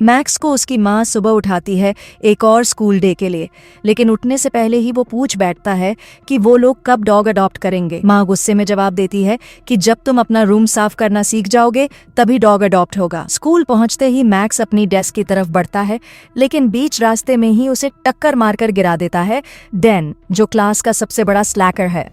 Max को उसकी माँ सुबह उठाती है एक और स्कूल डे के लिए, लेकिन उठने से पहले ही वो पूछ बैठता है कि वो लोग कब डॉग अडॉप्ट करेंगे। माँ गुस्से में जवाब देती है कि जब तुम अपना रूम साफ करना सीख जाओगे तभी डॉग अडॉप्ट होगा। स्कूल पहुंचते ही मैक्स अपनी डेस्क की तरफ बढ़ता है, लेकिन बीच रास्ते में ही उसे टक्कर मारकर गिरा देता है डैन, जो क्लास का सबसे बड़ा स्लैकर है।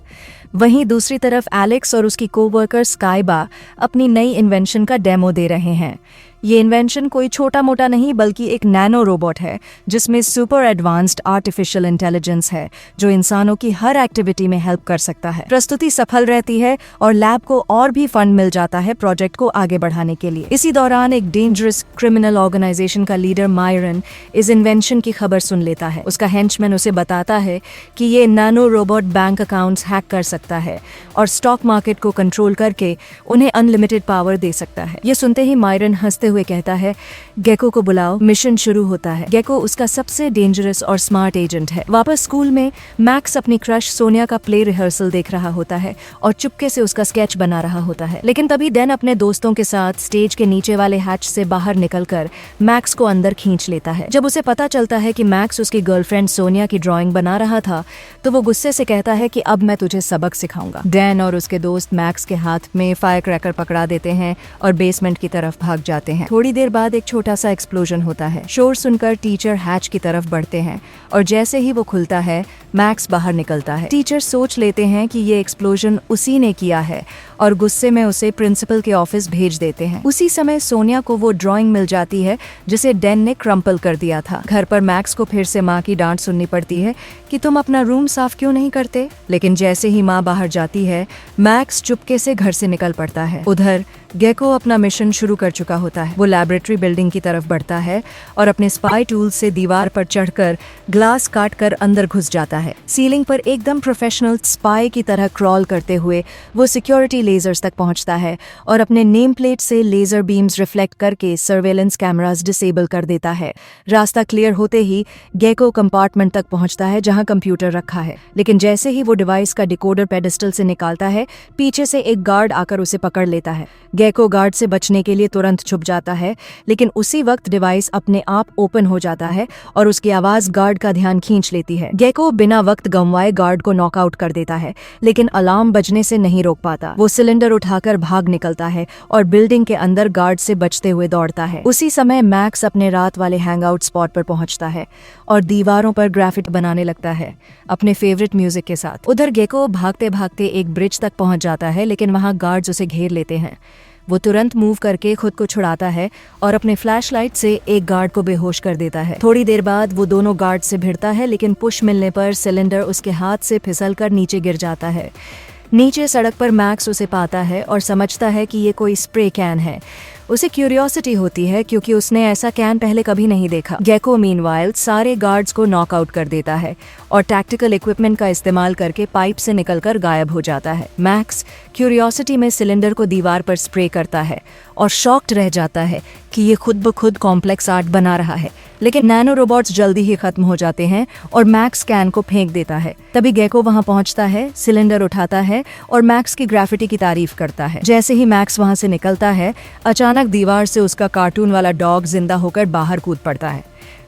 वहीं दूसरी तरफ एलेक्स और उसकी कोवर्कर स्काइबा अपनी नई इन्वेंशन का डेमो दे रहे हैं। ये इन्वेंशन कोई छोटा मोटा नहीं बल्कि एक नैनो रोबोट है जिसमें सुपर एडवांस्ड आर्टिफिशियल इंटेलिजेंस है जो इंसानों की हर एक्टिविटी में हेल्प कर सकता है। प्रस्तुति सफल रहती है और लैब को और भी फंड मिल जाता है प्रोजेक्ट को आगे बढ़ाने के लिए। इसी दौरान एक डेंजरस क्रिमिनल ऑर्गेनाइजेशन का लीडर मायरन इस इन्वेंशन की खबर सुन लेता है। उसका हेंचमैन उसे बताता है कि ये nano robot bank accounts hack कर सकता है और स्टॉक मार्केट को कंट्रोल करके उन्हें अनलिमिटेड पावर दे सकता है। ये सुनते ही मायरन हंसते हुए कहता है, गेको को बुलाओ, मिशन शुरू होता है। गेको उसका सबसे डेंजरस और स्मार्ट एजेंट है। वापस स्कूल में मैक्स अपनी क्रश सोनिया का प्ले रिहर्सल देख रहा होता है और चुपके से उसका स्केच बना रहा होता है। लेकिन तभी डैन अपने दोस्तों के साथ स्टेज के नीचे वाले हैच से बाहर निकलकर मैक्स को अंदर खींच लेता है। जब उसे पता चलता है कि मैक्स उसकी गर्लफ्रेंड सोनिया की ड्राइंग बना रहा था तो वो गुस्से से कहता है कि अब मैं तुझे सबक सिखाऊंगा। डैन और उसके दोस्त मैक्स के हाथ में फायर क्रैकर पकड़ा देते हैं और बेसमेंट की तरफ भाग जाते हैं। थोड़ी देर बाद एक छोटा सा एक्सप्लोजन होता है। शोर सुनकर टीचर हैच की तरफ बढ़ते हैं और जैसे ही वो खुलता है मैक्स बाहर निकलता है। टीचर सोच लेते हैं कि ये एक्सप्लोजन उसी ने किया है और गुस्से में उसे प्रिंसिपल के ऑफिस भेज देते हैं। उसी समय सोनिया को वो ड्राइंग मिल जाती है जिसे डैन ने क्रम्पल कर दिया था। घर पर मैक्स को फिर से माँ की डांट सुननी पड़ती है कि तुम अपना रूम साफ क्यों नहीं करते। लेकिन जैसे ही माँ बाहर जाती है मैक्स चुपके से घर से निकल पड़ता है। उधर गेको अपना मिशन शुरू कर चुका होता है। वो लैबोरेटरी बिल्डिंग की तरफ बढ़ता है और अपने स्पाई टूल से दीवार पर चढ़कर ग्लास काट कर अंदर घुस जाता है। सीलिंग पर एकदम प्रोफेशनल स्पाई की तरह क्रॉल करते हुए वो सिक्योरिटी लेजर्स तक पहुंचता है और अपने नेम प्लेट से लेजर बीम्स रिफ्लेक्ट करके सर्वेलेंस कैमरास डिसेबल कर देता है। रास्ता क्लियर होते ही गेको कंपार्टमेंट तक पहुंचता है जहां कंप्यूटर रखा है। लेकिन जैसे ही वो डिवाइस का डिकोडर पेडिस्टल से निकालता है पीछे से एक गार्ड आकर उसे पकड़ लेता है। गेको गार्ड से बचने के लिए तुरंत छुप जाता है, लेकिन उसी वक्त डिवाइस अपने आप ओपन हो जाता है और उसकी आवाज गार्ड का ध्यान खींच लेती है। गेको बिना वक्त गंवाए गार्ड को नॉकआउट कर देता है, लेकिन अलार्म बजने से नहीं रोक पाता। वो सिलेंडर उठाकर भाग निकलता है और बिल्डिंग के अंदर गार्ड से बचते हुए दौड़ता है। उसी समय मैक्स अपने रात वाले हैंगआउट स्पॉट पर पहुंचता है और दीवारों पर ग्राफिटी बनाने लगता है अपने फेवरेट म्यूजिक के साथ। उधर गेको भागते भागते एक ब्रिज तक पहुंच जाता है, लेकिन वहां गार्ड्स उसे घेर लेते हैं। वो तुरंत मूव करके खुद को छुड़ाता है और अपने फ्लैशलाइट से एक गार्ड को बेहोश कर देता है। थोड़ी देर बाद वो दोनों गार्ड से भिड़ता है, लेकिन पुश मिलने पर सिलेंडर उसके हाथ से फिसलकर नीचे गिर जाता है। नीचे सड़क पर मैक्स उसे पाता है और समझता है कि ये कोई स्प्रे कैन है। उसे क्यूरियोसिटी होती है क्योंकि उसने ऐसा कैन पहले कभी नहीं देखा। गेको मीनवाइल सारे गार्ड्स को नॉकआउट कर देता है और टैक्टिकल इक्विपमेंट का इस्तेमाल करके पाइप से निकलकर गायब हो जाता है। मैक्स क्यूरियोसिटी में सिलेंडर को दीवार पर स्प्रे करता है और शॉक्ड रह जाता है कि ये खुद ब खुद कॉम्प्लेक्स आर्ट बना रहा है। लेकिन नैनो रोबोट्स जल्दी ही खत्म हो जाते हैं और मैक्स कैन को फेंक देता है। तभी गेको वहां पहुंचता है, सिलेंडर उठाता है और मैक्स की ग्राफिटी की तारीफ करता है। जैसे ही मैक्स वहां से निकलता है अचानक दीवार से उसका कार्टून वाला डॉग जिंदा होकर बाहर कूद पड़ता है।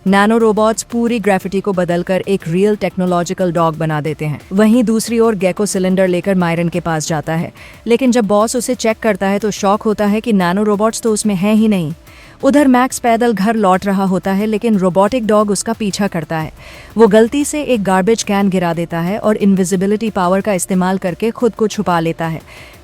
नैनो रोबोट्स पूरी ग्राफिटी को बदलकर एक रियल टेक्नोलॉजिकल डॉग बना देते हैं। वहीं दूसरी ओर गेको सिलेंडर लेकर मायरन के पास जाता है, लेकिन जब बॉस उसे चेक करता है तो शॉक होता है कि नैनो रोबोट्स तो उसमें हैं ही नहीं। उधर मैक्स पैदल घर लौट रहा होता है, लेकिन रोबोटिक डॉग उसका पीछा करता है। वो गलती से एक गार्बेज कैन गिरा देता है और इनविजिबिलिटी पावर का इस्तेमाल करके खुद को छुपा लेता है।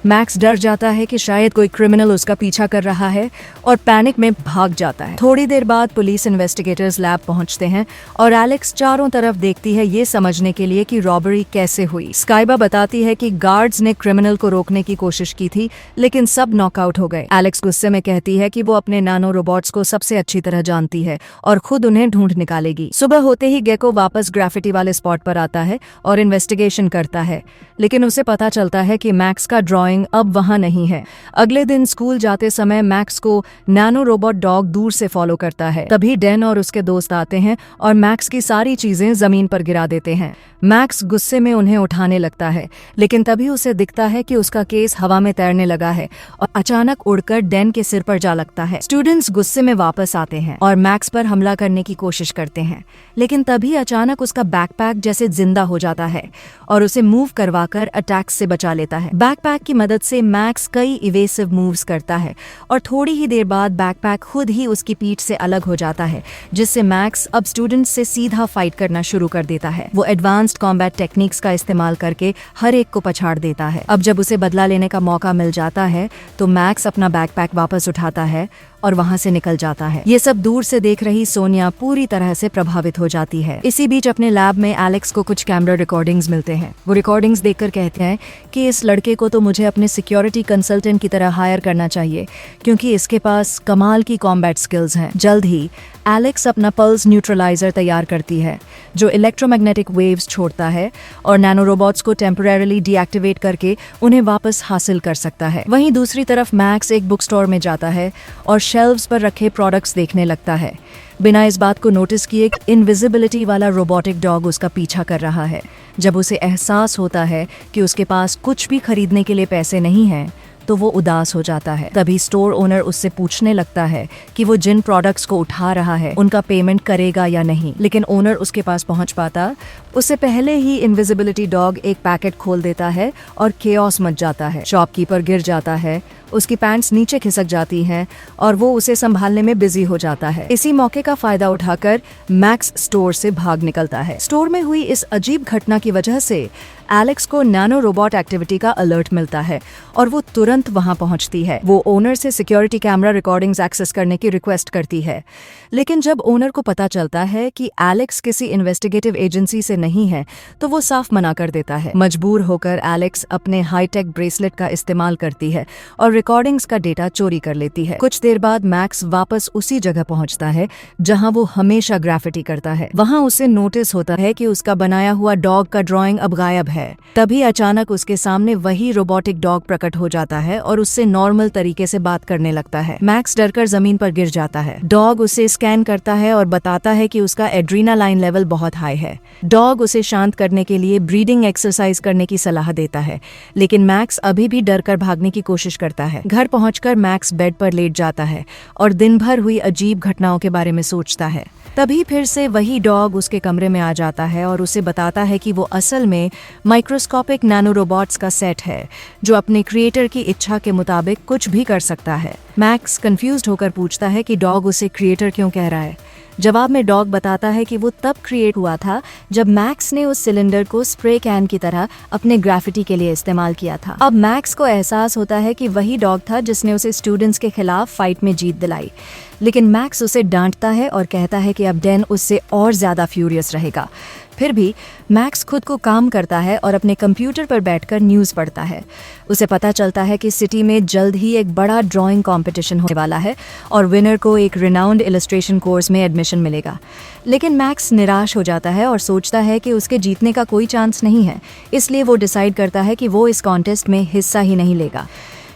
मैक्स डर जाता है कि शायद कोई क्रिमिनल उसका पीछा कर रहा है और पैनिक में भाग जाता है। थोड़ी देर बाद पुलिस इन्वेस्टिगेटर्स लैब पहुंचते हैं और एलेक्स चारों तरफ देखती है ये समझने के लिए कि रॉबरी कैसे हुई। स्काइबा बताती है कि गार्ड्स ने क्रिमिनल को रोकने की कोशिश की थी, लेकिन सब नॉकआउट हो गए। एलेक्स गुस्से में कहती है कि वो अपने नैनो रोबोट्स को सबसे अच्छी तरह जानती है और खुद उन्हें ढूंढ निकालेगी। सुबह होते ही गेको वापस ग्राफिटी वाले स्पॉट पर आता है और इन्वेस्टिगेशन करता है, लेकिन उसे पता चलता है कि मैक्स का ड्राइंग ड्राइंग अब वहां नहीं है। अगले दिन स्कूल जाते समय मैक्स को नैनो रोबोट डॉग दूर से फॉलो करता है। तभी डैन और उसके दोस्त आते हैं और मैक्स की सारी चीजें जमीन पर गिरा देते हैं। मैक्स गुस्से में उन्हें उठाने लगता है, लेकिन तभी उसे दिखता है कि उसका केस हवा में तैरने लगा है और अचानक उड़कर डैन के सिर पर जा लगता है। स्टूडेंट्स गुस्से में वापस आते हैं और मैक्स पर हमला करने की कोशिश करते हैं, लेकिन तभी अचानक उसका बैकपैक जैसे जिंदा हो जाता है और उसे मूव करवाकर अटैक से बचा लेता है। बैकपैक की मदद से मैक्स कई इवेसिव मूव्स करता है और थोड़ी ही देर बाद बैकपैक खुद ही उसकी पीठ से अलग हो जाता है, जिससे मैक्स अब स्टूडेंट्स से सीधा फाइट करना शुरू कर देता है। वो एडवांस्ड कॉम्बैट टेक्निक्स का इस्तेमाल करके हर एक को पछाड़ देता है। अब जब उसे बदला लेने का मौका मिल जाता है तो मैक्स अपना बैकपैक वापस उठाता है और वहां से निकल जाता है। ये सब दूर से देख रही सोनिया पूरी तरह से प्रभावित हो जाती है। इसी बीच अपने लैब में एलेक्स को कुछ कैमरा रिकॉर्डिंग्स मिलते हैं। वो रिकॉर्डिंग्स देखकर कहते हैं कि इस लड़के को तो मुझे अपने सिक्योरिटी कंसल्टेंट की तरह हायर करना चाहिए, क्योंकि इसके पास कमाल की कॉम्बैट स्किल्स हैं। जल्द ही एलेक्स अपना पल्स न्यूट्रलाइजर तैयार करती है, जो इलेक्ट्रोमैग्नेटिक वेव्स छोड़ता है और नैनो रोबोट्स को टेम्परेरीली डीएक्टिवेट करके उन्हें वापस हासिल कर सकता है। वहीं दूसरी तरफ मैक्स एक बुक स्टोर में जाता है और शेल्व्स पर रखे प्रोडक्ट्स देखने लगता है, बिना इस बात को नोटिस किए कि इनविजिबिलिटी वाला रोबोटिक डॉग उसका पीछा कर रहा है। जब उसे एहसास होता है कि उसके पास कुछ भी खरीदने के लिए पैसे नहीं हैं, तो वो उदास हो जाता है। तभी स्टोर ओनर उससे पूछने लगता है कि वो जिन प्रोडक्ट्स को उठा रहा है उनका पेमेंट करेगा या नहीं, लेकिन ओनर उसके पास पहुंच पाता उससे पहले ही इनविजिबिलिटी डॉग एक पैकेट खोल देता है और केओस मच जाता है। शॉपकीपर गिर जाता है, उसकी पैंट्स नीचे खिसक जाती हैं और वो उसे संभालने में बिजी हो जाता है। इसी मौके का फायदा उठाकर मैक्स स्टोर से भाग निकलता है। स्टोर में हुई इस अजीब घटना की वजह से एलेक्स को नैनो रोबोट एक्टिविटी का अलर्ट मिलता है और वो तुरंत वहां पहुंचती है। वो ओनर से सिक्योरिटी कैमरा रिकॉर्डिंग्स एक्सेस करने की रिक्वेस्ट करती है, लेकिन जब ओनर को पता चलता है कि एलेक्स किसी इन्वेस्टिगेटिव एजेंसी से नहीं है, तो वो साफ मना कर देता है। मजबूर होकर एलेक्स अपने हाईटेक ब्रेसलेट का इस्तेमाल करती है और रिकॉर्डिंग्स का डेटा चोरी कर लेती है। कुछ देर बाद मैक्स वापस उसी जगह पहुंचता है जहां वो हमेशा ग्राफिटी करता है। वहां उसे नोटिस होता है कि उसका बनाया हुआ डॉग का ड्राइंग अब गायब है। तभी अचानक उसके सामने वही रोबोटिक डॉग प्रकट हो जाता है और उससे नॉर्मल तरीके से बात करने लगता है। मैक्स डरकर जमीन पर गिर जाता है। डॉग उसे स्कैन करता है और बताता है कि उसका एड्रीनालाइन लेवल बहुत हाई है। डॉग उसे शांत करने के लिए ब्रीदिंग एक्सरसाइज करने की सलाह देता है, लेकिन मैक्स अभी भी डरकर भागने की कोशिश करता है। घर पहुंचकर मैक्स बेड पर लेट जाता है और दिन भर हुई अजीब घटनाओं के बारे में सोचता है। तभी फिर से वही डॉग उसके कमरे में आ जाता है और उसे बताता है कि वो असल में माइक्रोस्कोपिक नैनो रोबोट्स का सेट है, जो अपने क्रिएटर की इच्छा के मुताबिक कुछ भी कर सकता है। मैक्स कंफ्यूज्ड होकर पूछता है कि डॉग उसे क्रिएटर क्यों कह रहा है। जवाब में डॉग बताता है कि वो तब क्रिएट हुआ था जब मैक्स ने उस सिलेंडर को स्प्रे कैन की तरह अपने ग्राफिटी के लिए इस्तेमाल किया था। अब मैक्स को एहसास होता है कि वही डॉग था जिसने उसे स्टूडेंट्स के खिलाफ फाइट में जीत दिलाई, लेकिन मैक्स उसे डांटता है और कहता है कि अब डैन उससे और ज्यादा फ्यूरियस रहेगा। फिर भी मैक्स खुद को काम करता है और अपने कंप्यूटर पर बैठकर न्यूज़ पढ़ता है। उसे पता चलता है कि सिटी में जल्द ही एक बड़ा ड्राइंग कंपटीशन होने वाला है और विनर को एक रिनाउंड इलस्ट्रेशन कोर्स में एडमिशन मिलेगा। लेकिन मैक्स निराश हो जाता है और सोचता है कि उसके जीतने का कोई चांस नहीं है, इसलिए वो डिसाइड करता है कि वो इस कॉन्टेस्ट में हिस्सा ही नहीं लेगा।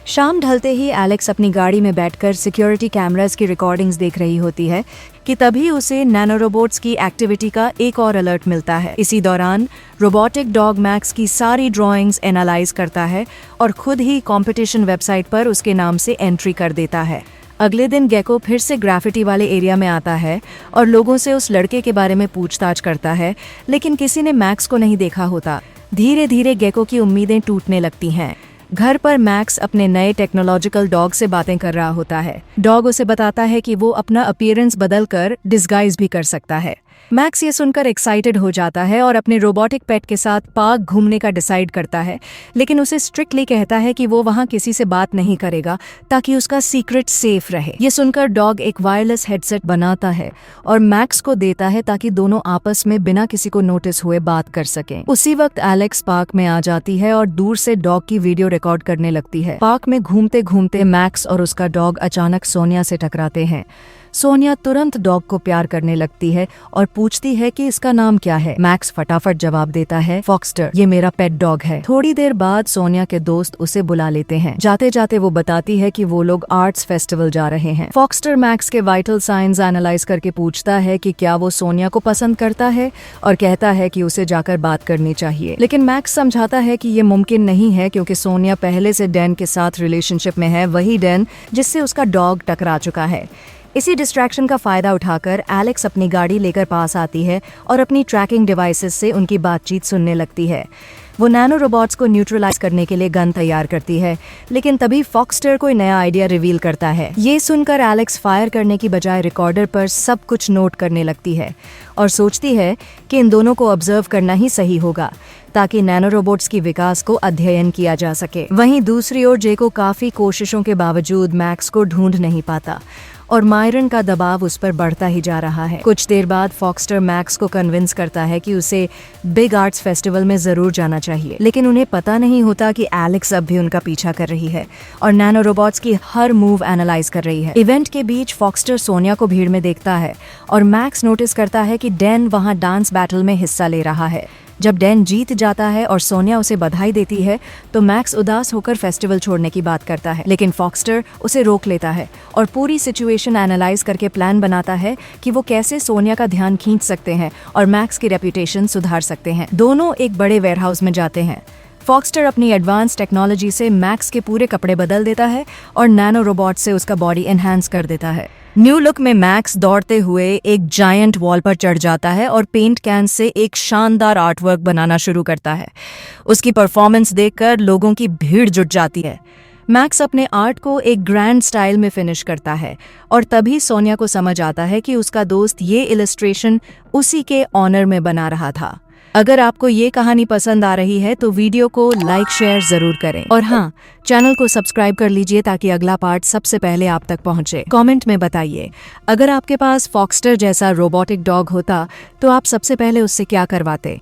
शाम ढलते ही एलेक्स अपनी गाड़ी में बैठकर सिक्योरिटी कैमरास की रिकॉर्डिंग्स देख रही होती है कि तभी उसे नैनो रोबोट्स की एक्टिविटी का एक और अलर्ट मिलता है। इसी दौरान रोबोटिक डॉग मैक्स की सारी ड्राइंग्स एनालाइज करता है और खुद ही कंपटीशन वेबसाइट पर उसके नाम से एंट्री कर देता है। अगले दिन गेको फिर से ग्राफिटी वाले एरिया में आता है और लोगों से उस लड़के के बारे में पूछताछ करता है, लेकिन किसी ने मैक्स को नहीं देखा होता। धीरे धीरे गेको की उम्मीदें टूटने लगती हैं। घर पर मैक्स अपने नए टेक्नोलॉजिकल डॉग से बातें कर रहा होता है। डॉग उसे बताता है कि वो अपना अपीयरेंस बदलकर डिस्गाइज भी कर सकता है। मैक्स ये सुनकर एक्साइटेड हो जाता है और अपने रोबोटिक पेट के साथ पार्क घूमने का डिसाइड करता है, लेकिन उसे स्ट्रिक्टली कहता है कि वो वहाँ किसी से बात नहीं करेगा ताकि उसका सीक्रेट सेफ रहे। ये सुनकर डॉग एक वायरलेस हेडसेट बनाता है और मैक्स को देता है ताकि दोनों आपस में बिना किसी को नोटिस हुए बात कर सकें। उसी वक्त एलेक्स पार्क में आ जाती है और दूर से डॉग की वीडियो रिकॉर्ड करने लगती है। पार्क में घूमते घूमते मैक्स और उसका डॉग अचानक सोनिया से टकराते हैं। सोनिया तुरंत डॉग को प्यार करने लगती है और पूछती है कि इसका नाम क्या है। मैक्स फटाफट जवाब देता है, फॉक्स्टर, ये मेरा पेट डॉग है। थोड़ी देर बाद सोनिया के दोस्त उसे बुला लेते हैं। जाते जाते वो बताती है कि वो लोग आर्ट्स फेस्टिवल जा रहे हैं। फॉक्स्टर मैक्स के वाइटल साइंस एनालाइज करके पूछता है कि क्या वो सोनिया को पसंद करता है और कहता है कि उसे जाकर बात करनी चाहिए। लेकिन मैक्स समझाता है कि ये मुमकिन नहीं है क्योंकि सोनिया पहले से डैन के साथ रिलेशनशिप में है, वही डैन जिससे उसका डॉग टकरा चुका है। इसी डिस्ट्रैक्शन का फायदा उठाकर एलेक्स अपनी गाड़ी लेकर पास आती है और अपनी ट्रैकिंग डिवाइसेस से उनकी बातचीत सुनने लगती है। वो नैनो रोबोट्स को न्यूट्रलाइज करने के लिए गन तैयार करती है, लेकिन तभी फॉक्स्टर कोई नया आइडिया रिवील करता है। ये सुनकर एलेक्स फायर करने की बजाय रिकॉर्डर पर सब कुछ नोट करने लगती है और सोचती है कि इन दोनों को ऑब्जर्व करना ही सही होगा ताकि नैनो रोबोट्स की विकास को अध्ययन किया जा सके। वहीं दूसरी ओर जेको काफी कोशिशों के बावजूद मैक्स को ढूंढ नहीं पाता और मायरन का दबाव उस पर बढ़ता ही जा रहा है। कुछ देर बाद फॉक्स्टर मैक्स को कन्विंस करता है कि उसे बिग आर्ट्स फेस्टिवल में जरूर जाना चाहिए, लेकिन उन्हें पता नहीं होता कि एलेक्स अब भी उनका पीछा कर रही है और नैनो रोबोट्स की हर मूव एनालाइज कर रही है। इवेंट के बीच फॉक्स्टर सोनिया को भीड़ में देखता है और मैक्स नोटिस करता है कि डैन वहां डांस बैटल में हिस्सा ले रहा है। जब डैन जीत जाता है और सोनिया उसे बधाई देती है तो मैक्स उदास होकर फेस्टिवल छोड़ने की बात करता है, लेकिन फॉक्स्टर उसे रोक लेता है और पूरी सिचुएशन एनालाइज करके प्लान बनाता है कि वो कैसे सोनिया का ध्यान खींच सकते हैं और मैक्स की रेपुटेशन सुधार सकते हैं। दोनों एक बड़े वेयरहाउस में जाते हैं। फॉक्स्टर अपनी एडवांस टेक्नोलॉजी से मैक्स के पूरे कपड़े बदल देता है और नैनो रोबोट से उसका बॉडी एनहांस कर देता है। न्यू लुक में मैक्स दौड़ते हुए एक जायंट वॉल पर चढ़ जाता है और पेंट कैन से एक शानदार आर्टवर्क बनाना शुरू करता है। उसकी परफॉर्मेंस देखकर लोगों की भीड़ जुट जाती है। मैक्स अपने आर्ट को एक ग्रैंड स्टाइल में फिनिश करता है और तभी सोनिया को समझ आता है कि उसका दोस्त ये इलस्ट्रेशन उसी के ऑनर में बना रहा था। अगर आपको ये कहानी पसंद आ रही है तो वीडियो को लाइक शेयर जरूर करें और हाँ, चैनल को सब्सक्राइब कर लीजिए ताकि अगला पार्ट सबसे पहले आप तक पहुंचे। कमेंट में बताइए, अगर आपके पास फॉक्स्टर जैसा रोबोटिक डॉग होता तो आप सबसे पहले उससे क्या करवाते।